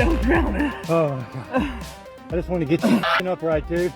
I was drowning. Oh, God. I just want to get you upright, dude.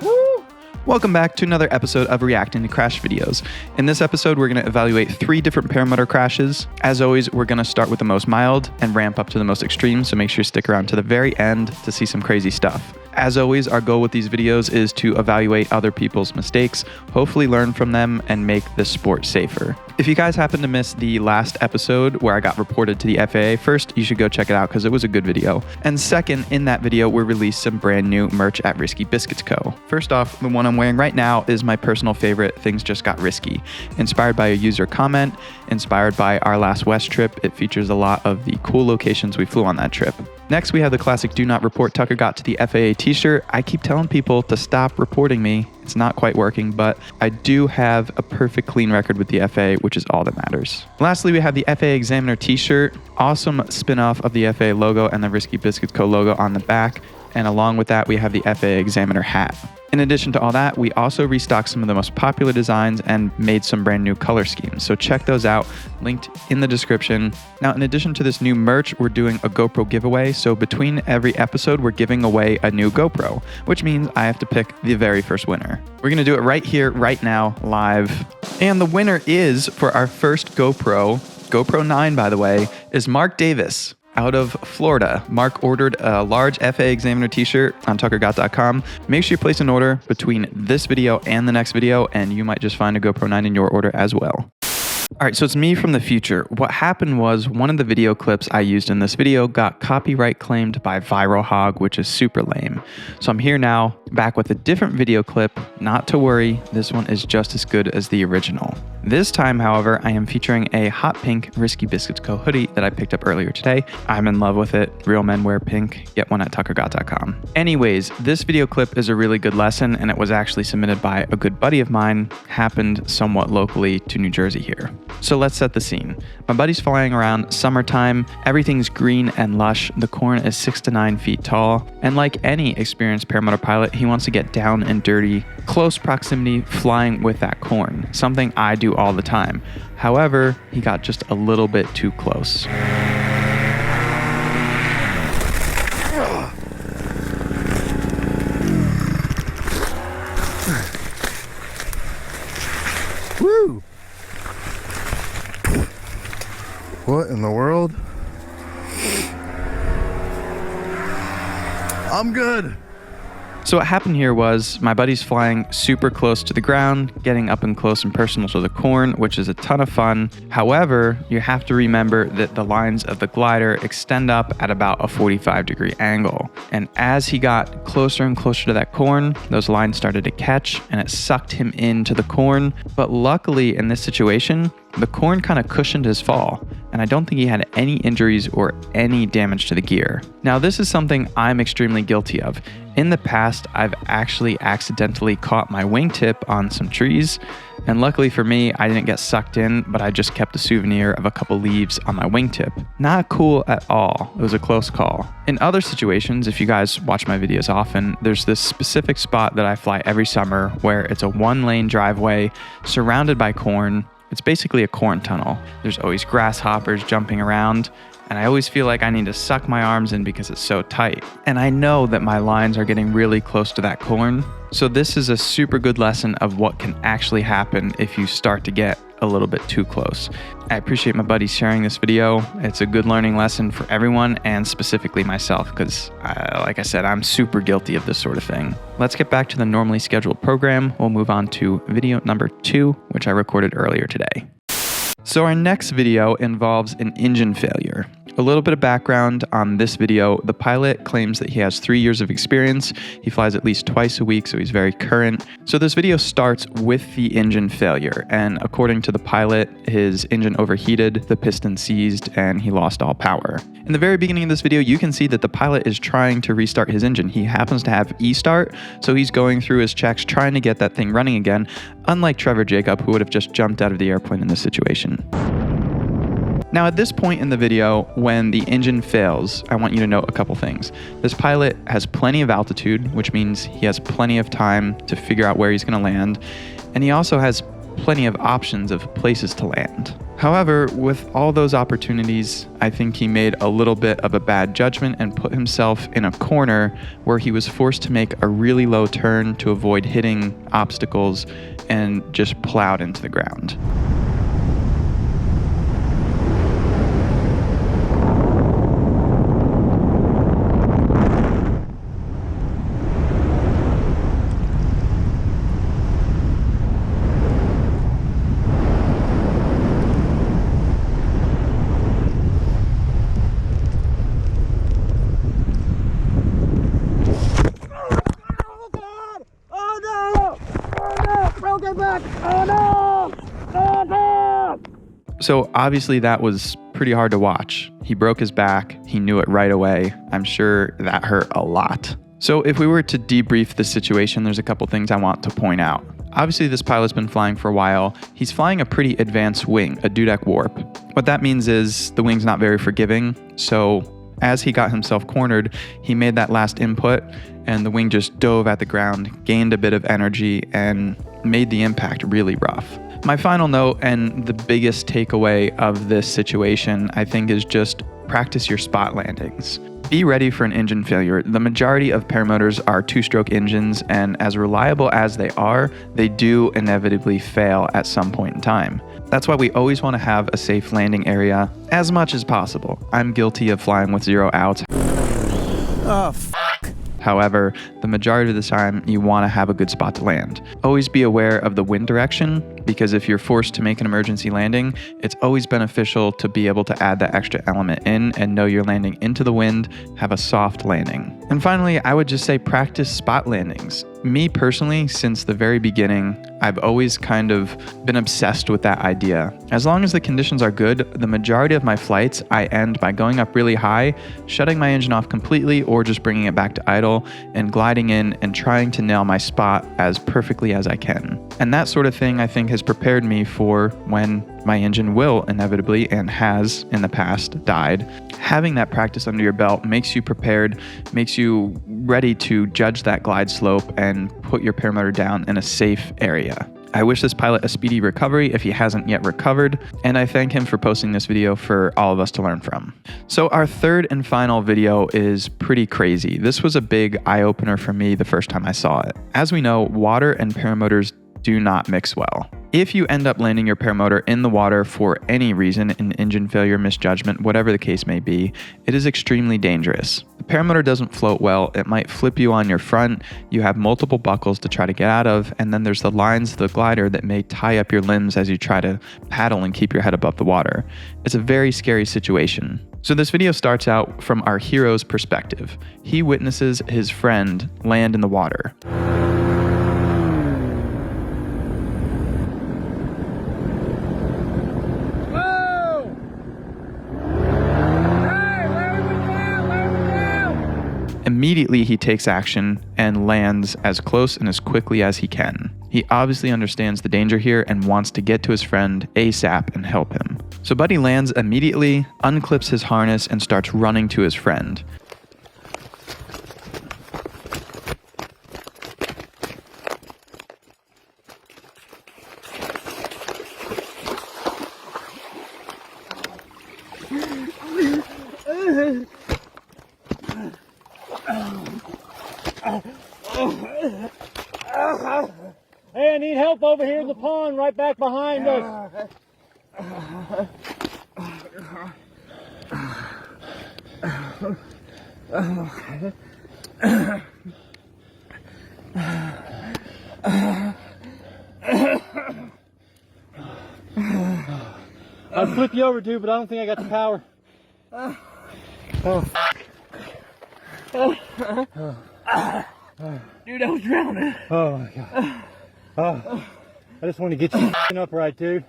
Woo! Welcome back to another episode of Reacting to Crash Videos. In this episode, we're going to evaluate 3 different paramotor crashes. As always, we're going to start with the most mild and ramp up to the most extreme, so make sure you stick around to the very end to see some crazy stuff. As always, our goal with these videos is to evaluate other people's mistakes, hopefully learn from them, and make the sport safer. If you guys happen to miss the last episode where I got reported to the FAA, first, you should go check it out because it was a good video. And second, in that video, we released some brand new merch at Risky Biscuits Co. First off, the one I'm wearing right now is my personal favorite, Things Just Got Risky. Inspired by a user comment, inspired by our last West trip, it features a lot of the cool locations we flew on that trip. Next, we have the classic Do Not Report Tucker Got to the FAA t-shirt. I keep telling people to stop reporting me. It's not quite working, but I do have a perfect clean record with the FAA, which is all that matters. Lastly, we have the FAA Examiner t-shirt. Awesome spin-off of the FAA logo and the Risky Biscuits Co. logo on the back. And along with that, we have the FAA Examiner hat. In addition to all that, we also restocked some of the most popular designs and made some brand new color schemes. So check those out, linked in the description. Now, in addition to this new merch, we're doing a GoPro giveaway. So between every episode, we're giving away a new GoPro, which means I have to pick the very first winner. We're gonna do it right here, right now, live. And the winner is, for our first GoPro 9, by the way, is Mark Davis. Out of Florida. Mark ordered a large FAA Examiner t-shirt on tuckergott.com. Make sure you place an order between this video and the next video, and you might just find a GoPro 9 in your order as well. All right, so it's me from the future. What happened was one of the video clips I used in this video got copyright claimed by Viral Hog, which is super lame. So I'm here now, back with a different video clip. Not to worry, this one is just as good as the original. This time, however, I am featuring a hot pink Risky Biscuits Co. hoodie that I picked up earlier today. I'm in love with it. Real men wear pink. Get one at tuckergott.com. Anyways, this video clip is a really good lesson, and it was actually submitted by a good buddy of mine. Happened somewhat locally to New Jersey here. So let's set the scene. My buddy's flying around summertime. Everything's green and lush. The corn is 6 to 9 feet tall. And like any experienced paramotor pilot, he wants to get down and dirty, close proximity flying with that corn, something I do all the time. However, he got just a little bit too close. Woo! What in the world? I'm good. So what happened here was my buddy's flying super close to the ground, getting up and close and personal to the corn, which is a ton of fun. However, you have to remember that the lines of the glider extend up at about a 45-degree angle. And as he got closer and closer to that corn, those lines started to catch and it sucked him into the corn. But luckily in this situation, the corn kind of cushioned his fall, and I don't think he had any injuries or any damage to the gear. Now, this is something I'm extremely guilty of. In the past, I've actually accidentally caught my wingtip on some trees, and luckily for me, I didn't get sucked in, but I just kept a souvenir of a couple leaves on my wingtip. Not cool at all. It was a close call. In other situations, if you guys watch my videos often, there's this specific spot that I fly every summer where it's a 1-lane driveway surrounded by corn. It's basically a corn tunnel. There's always grasshoppers jumping around, and I always feel like I need to suck my arms in because it's so tight. And I know that my lines are getting really close to that corn. So this is a super good lesson of what can actually happen if you start to get a little bit too close. I appreciate my buddy sharing this video. It's a good learning lesson for everyone and specifically myself because, like I said, I'm super guilty of this sort of thing. Let's get back to the normally scheduled program. We'll move on to video number 2, which I recorded earlier today. So our next video involves an engine failure. A little bit of background on this video. The pilot claims that he has 3 years of experience. He flies at least twice a week, so he's very current. So this video starts with the engine failure. And according to the pilot, his engine overheated, the piston seized, and he lost all power. In the very beginning of this video, you can see that the pilot is trying to restart his engine. He happens to have e-start, so he's going through his checks, trying to get that thing running again, unlike Trevor Jacob, who would have just jumped out of the airplane in this situation. Now at this point in the video, when the engine fails, I want you to note a couple things. This pilot has plenty of altitude, which means he has plenty of time to figure out where he's going to land. And he also has plenty of options of places to land. However, with all those opportunities, I think he made a little bit of a bad judgment and put himself in a corner where he was forced to make a really low turn to avoid hitting obstacles and just plowed into the ground. So obviously that was pretty hard to watch. He broke his back. He knew it right away. I'm sure that hurt a lot. So if we were to debrief the situation, there's a couple things I want to point out. Obviously this pilot's been flying for a while. He's flying a pretty advanced wing, a dudek warp. What that means is the wing's not very forgiving. So as he got himself cornered, he made that last input and the wing just dove at the ground, gained a bit of energy, and made the impact really rough. My final note and the biggest takeaway of this situation, I think, is just practice your spot landings. Be ready for an engine failure. The majority of paramotors are two-stroke engines, and as reliable as they are, they do inevitably fail at some point in time. That's why we always want to have a safe landing area as much as possible. I'm guilty of flying with 0 outs. Oh, fuck. However, the majority of the time, you want to have a good spot to land. Always be aware of the wind direction, because if you're forced to make an emergency landing, it's always beneficial to be able to add that extra element in and know you're landing into the wind, have a soft landing. And finally, I would just say practice spot landings. Me personally, since the very beginning, I've always kind of been obsessed with that idea. As long as the conditions are good, the majority of my flights, I end by going up really high, shutting my engine off completely, or just bringing it back to idle and gliding in and trying to nail my spot as perfectly as I can. And that sort of thing, I think, has prepared me for when my engine will inevitably, and has in the past, died. Having that practice under your belt makes you prepared, makes you ready to judge that glide slope and put your paramotor down in a safe area. I wish this pilot a speedy recovery if he hasn't yet recovered, and I thank him for posting this video for all of us to learn from. So our third and final video is pretty crazy. This was a big eye-opener for me the first time I saw it. As we know, water and paramotors do not mix well. If you end up landing your paramotor in the water for any reason, an engine failure, misjudgment, whatever the case may be, it is extremely dangerous. The paramotor doesn't float well, it might flip you on your front, you have multiple buckles to try to get out of, and then there's the lines of the glider that may tie up your limbs as you try to paddle and keep your head above the water. It's a very scary situation. So this video starts out from our hero's perspective. He witnesses his friend land in the water. Immediately, he takes action and lands as close and as quickly as he can. He obviously understands the danger here and wants to get to his friend ASAP and help him. So Buddy lands immediately, unclips his harness, and starts running to his friend. Hey, I need help over here in the pond right back behind us. I'll flip you over too, but I don't think I got the power. Dude, I was drowning. Oh my God. Oh, I just want to get you upright, dude.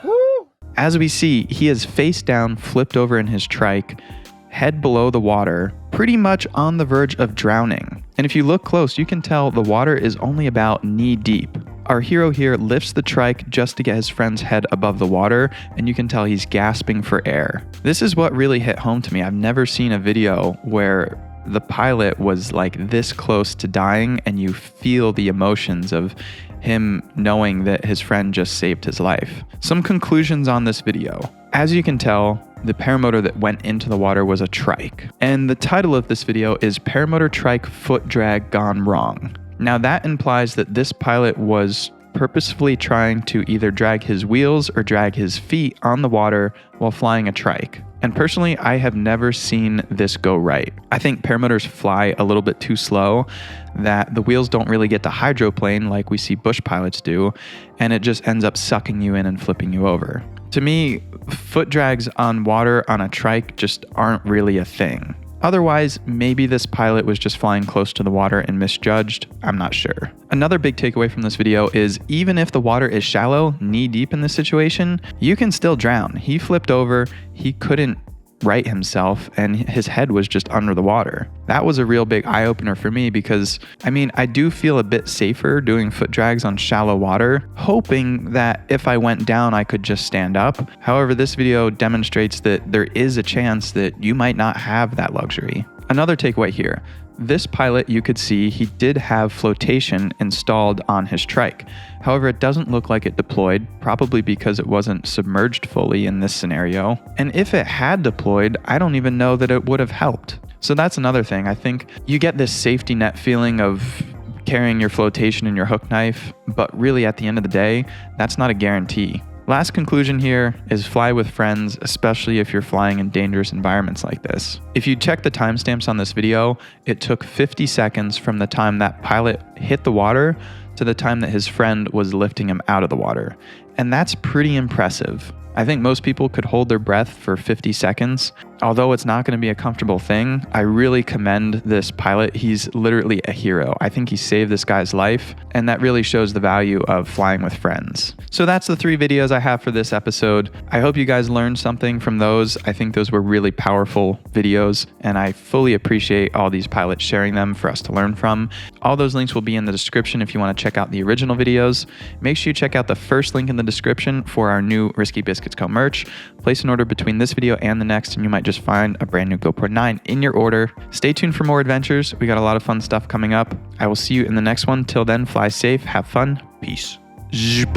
Woo! As we see, he is face down, flipped over in his trike, head below the water, pretty much on the verge of drowning. And if you look close, you can tell the water is only about knee deep. Our hero here lifts the trike just to get his friend's head above the water, and you can tell he's gasping for air. This is what really hit home to me. I've never seen a video where the pilot was like this close to dying and you feel the emotions of him knowing that his friend just saved his life. Some conclusions on this video. As you can tell, the paramotor that went into the water was a trike. And the title of this video is Paramotor Trike Foot Drag Gone Wrong. Now that implies that this pilot was purposefully trying to either drag his wheels or drag his feet on the water while flying a trike. And personally, I have never seen this go right. I think paramotors fly a little bit too slow, that the wheels don't really get to hydroplane like we see bush pilots do, and it just ends up sucking you in and flipping you over. To me, foot drags on water on a trike just aren't really a thing. Otherwise, maybe this pilot was just flying close to the water and misjudged. I'm not sure. Another big takeaway from this video is even if the water is shallow, knee deep in this situation, you can still drown. He flipped over, he couldn't right himself, and his head was just under the water. That was a real big eye-opener for me because, I do feel a bit safer doing foot drags on shallow water, hoping that if I went down, I could just stand up. However, this video demonstrates that there is a chance that you might not have that luxury. Another takeaway here. This pilot, you could see he did have flotation installed on his trike. However, it doesn't look like it deployed, probably because it wasn't submerged fully in this scenario. And if it had deployed, I don't even know that it would have helped. So that's another thing. I think you get this safety net feeling of carrying your flotation and your hook knife, but really at the end of the day, that's not a guarantee. Last conclusion here is fly with friends, especially if you're flying in dangerous environments like this. If you check the timestamps on this video, it took 50 seconds from the time that pilot hit the water to the time that his friend was lifting him out of the water. And that's pretty impressive. I think most people could hold their breath for 50 seconds. Although it's not going to be a comfortable thing, I really commend this pilot. He's literally a hero. I think he saved this guy's life, and that really shows the value of flying with friends. So that's the 3 videos I have for this episode. I hope you guys learned something from those. I think those were really powerful videos, and I fully appreciate all these pilots sharing them for us to learn from. All those links will be in the description if you want to check out the original videos. Make sure you check out the first link in the description for our new Risky Biscuits Co merch. Place an order between this video and the next, and you might just find a brand new GoPro 9 in your order. Stay tuned for more adventures. We got a lot of fun stuff coming up. I will see you in the next one. Till then, fly safe, have fun, peace. Zip.